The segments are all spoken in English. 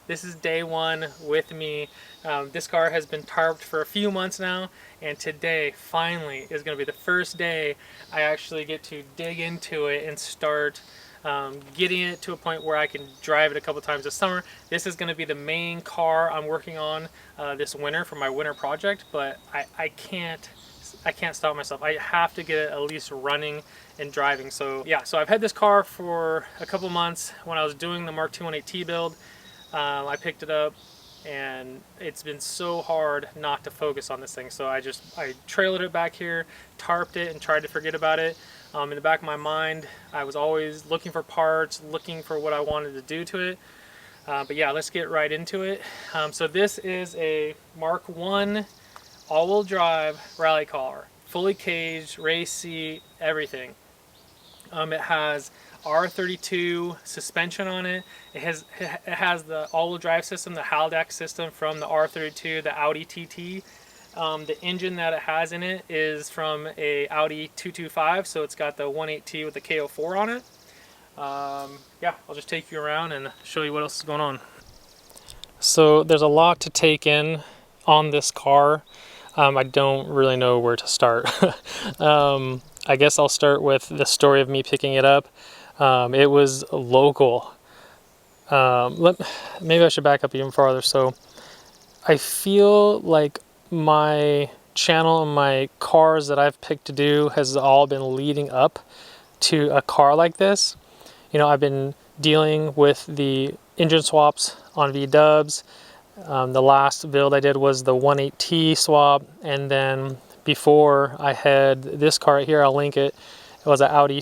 This is day one with me. This car has been tarped for a few months now, and today finally is going to be the first day I actually get to dig into it and start getting it to a point where I can drive it a couple times this summer. This is going to be the main car I'm working on this winter for my winter project, but I can't stop myself. I have to get it at least running and driving. So yeah, so I've had this car for a couple months. When I was doing the Mark II 18T build, I picked it up, and it's been so hard not to focus on this thing. So I trailered it back here, tarped it, and tried to forget about it. In the back of my mind, I was always looking for parts, looking for what I wanted to do to it. But yeah, let's get right into it. So this is a Mark I all-wheel drive rally car, fully caged, race seat, everything. It has R32 suspension on it. It has the all-wheel drive system, the Haldex system from the R32, the Audi TT. The engine that it has in it is from a Audi 225, so it's got the 1.8T with the KO4 on it. Yeah, I'll just take you around and show you what else is going on. So there's a lot to take in on this car. I don't really know where to start. I guess I'll start with the story of me picking it up. It was local. Maybe I should back up even farther. So I feel like my channel and my cars that I've picked to do has all been leading up to a car like this. You know, I've been dealing with the engine swaps on V-dubs. The last build I did was the 1.8T swap, and then before I had this car right here, I'll link it. It was an Audi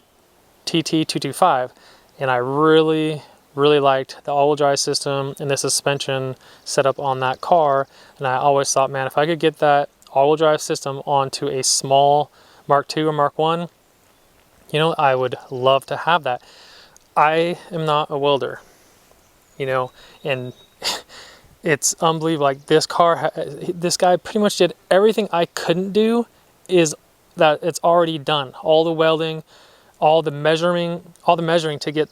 TT 225, and I really liked the all-wheel drive system and the suspension setup on that car. And I always thought, man, if I could get that all-wheel drive system onto a small Mark II or Mark I, you know, I would love to have that. I am not a welder, you know, and it's unbelievable. Like this car, this guy pretty much did everything I couldn't do. Is that it's already done. All the welding, all the measuring to get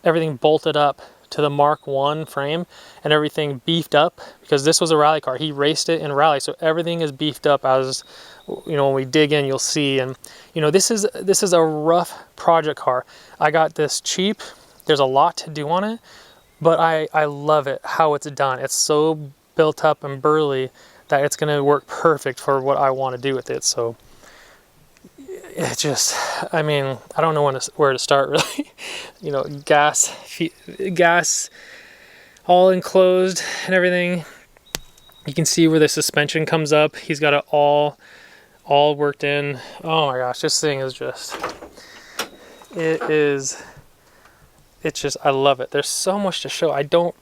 everything bolted up to the Mark I frame and everything beefed up, because this was a rally car. He raced it in rally, so everything is beefed up. As you know, when we dig in, you'll see. And you know, this is a rough project car. I got this cheap. There's a lot to do on it, but I love it how it's done. It's so built up and burly that it's going to work perfect for what I want to do with it. So it just, I mean, I don't know where to start really. You know, gas all enclosed and everything. You can see where the suspension comes up. He's got it all worked in. Oh my gosh, this thing is just, it's just, I love it. There's so much to show. I don't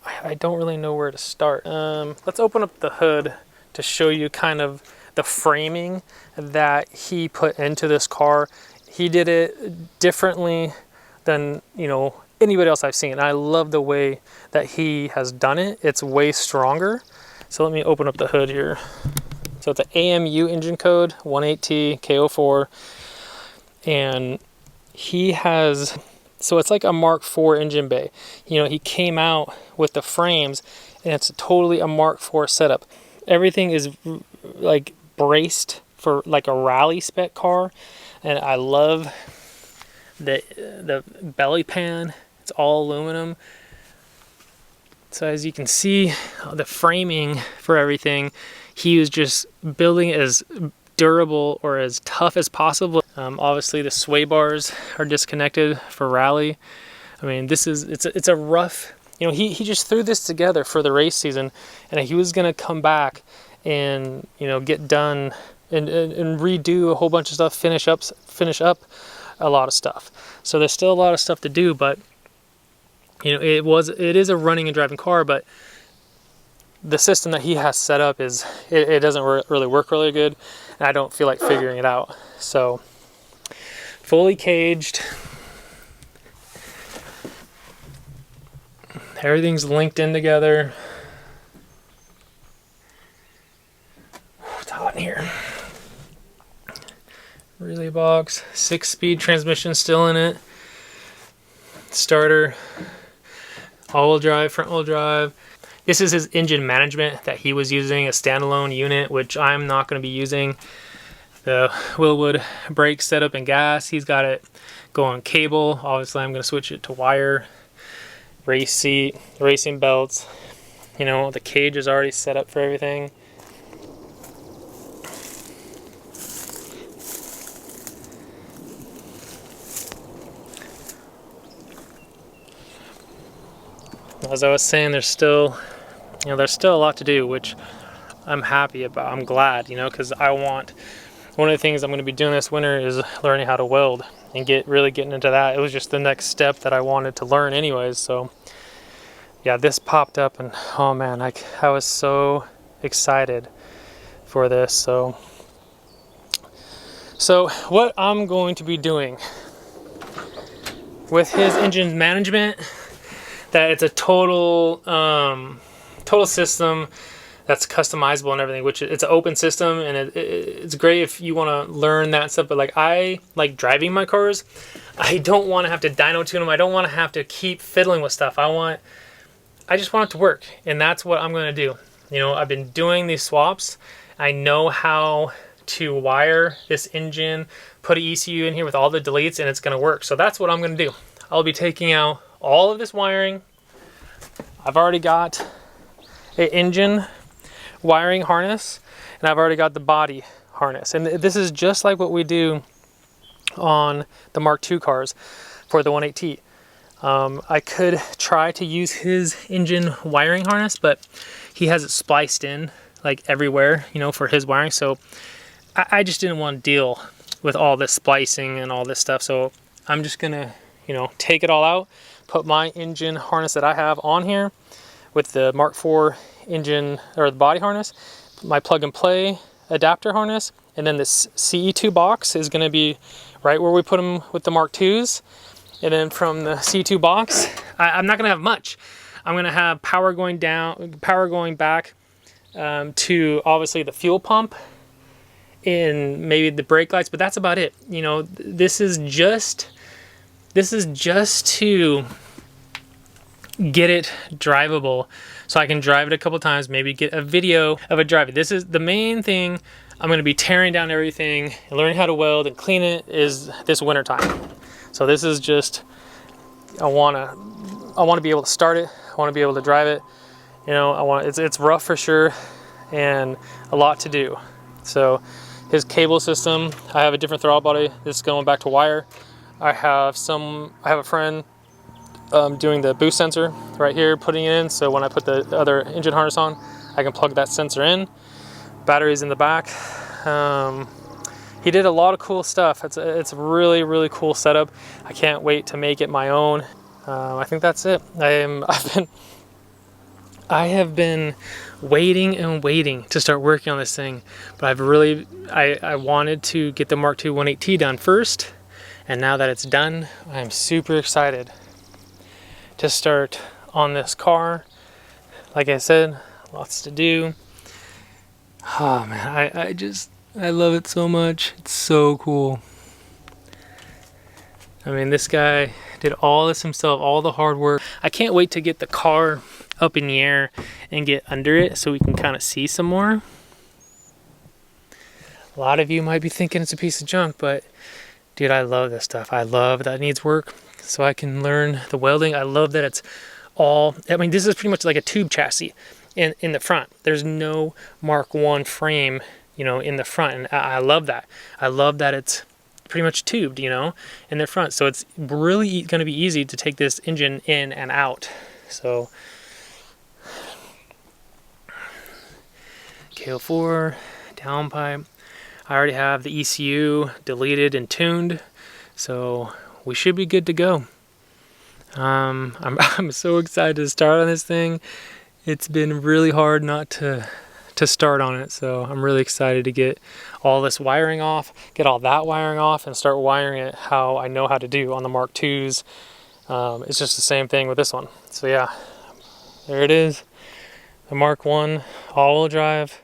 really know where to start. Let's open up the hood to show you kind of the framing that he put into this car. He did it differently than, you know, anybody else I've seen. I love the way that he has done it. It's way stronger. So let me open up the hood here. So it's an AMU engine code, 1.8T, KO4, and he has, so it's like a Mark IV engine bay. You know, he came out with the frames, and it's totally a Mark IV setup. Everything is like braced for like a rally spec car, and I love the belly pan. It's all aluminum. So as you can see, the framing for everything, he was just building it as durable or as tough as possible. Obviously the sway bars are disconnected for rally. I mean, it's a rough, you know, he just threw this together for the race season, and he was gonna come back and, you know, get done and redo a whole bunch of stuff, finish up a lot of stuff. So there's still a lot of stuff to do, but you know, it is a running and driving car, but the system that he has set up is, it doesn't really work really good, and I don't feel like figuring it out. So fully caged, everything's linked in together. It's hot in here. Relay box, 6-speed transmission still in it. Starter all-wheel drive, front-wheel drive. This is his engine management that he was using, a standalone unit, which I'm not going to be using. The Willwood brake setup and gas, he's got it going cable. Obviously, I'm going to switch it to wire. Race seat, racing belts. You know, the cage is already set up for everything. As I was saying, there's still a lot to do, which I'm happy about. I'm glad, you know, because one of the things I'm going to be doing this winter is learning how to weld and really getting into that. It was just the next step that I wanted to learn anyways. So yeah, this popped up and oh man, I was so excited for this. So what I'm going to be doing with his engine management, that it's a total system that's customizable and everything, which it's an open system, and it's great if you want to learn that stuff. But like, I like driving my cars. I don't want to have to dyno tune them. I don't want to have to keep fiddling with stuff. I just want it to work, and that's what I'm going to do. You know, I've been doing these swaps. I know how to wire this engine, put an ECU in here with all the deletes, and it's going to work. So that's what I'm going to do. I'll be taking out all of this wiring. I've already got an engine wiring harness, and I've already got the body harness. And this is just like what we do on the Mark II cars for the 1.8T. I could try to use his engine wiring harness, but he has it spliced in like everywhere, you know, for his wiring. So I just didn't want to deal with all this splicing and all this stuff. So I'm just gonna, you know, take it all out, put my engine harness that I have on here with the Mark IV engine, or the body harness, my plug and play adapter harness, and then this CE2 box is gonna be right where we put them with the Mark IIs. And then from the CE2 box, I'm not gonna have much. I'm gonna have power going down, power going back to obviously the fuel pump and maybe the brake lights, but that's about it. You know, this is just to get it drivable, so I can drive it a couple times, maybe get a video of it driving. This is the main thing. I'm going to be tearing down everything and learning how to weld and clean it is this winter time. So this is just, I want to be able to start it. I want to be able to drive it. You know, it's rough for sure and a lot to do. So his cable system, I have a different throttle body. This is going back to wire. I have a friend doing the boost sensor right here, putting it in, so when I put the other engine harness on, I can plug that sensor in. Batteries in the back. He did a lot of cool stuff. It's a really, really cool setup. I can't wait to make it my own. I think that's it. I have been waiting and waiting to start working on this thing, but I wanted to get the Mark II 1.8T done first, and now that it's done, I'm super excited to start on this car. Like I said, lots to do. Oh man, I love it so much. It's so cool. I mean, this guy did all this himself, all the hard work. I can't wait to get the car up in the air and get under it so we can kind of see some more. A lot of you might be thinking it's a piece of junk, but dude, I love this stuff. I love that it needs work so I can learn the welding. I love that it's all, I mean, this is pretty much like a tube chassis in the front. There's no Mark I frame, you know, in the front. And I love that. I love that it's pretty much tubed, you know, in the front. So it's really going to be easy to take this engine in and out. So KO4, downpipe. I already have the ECU deleted and tuned, so we should be good to go. I'm so excited to start on this thing. It's been really hard not to start on it, so I'm really excited to get all this wiring off, get all that wiring off, and start wiring it how I know how to do on the Mark IIs. It's just the same thing with this one. So yeah, there it is, the Mark I all-wheel drive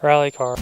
rally car.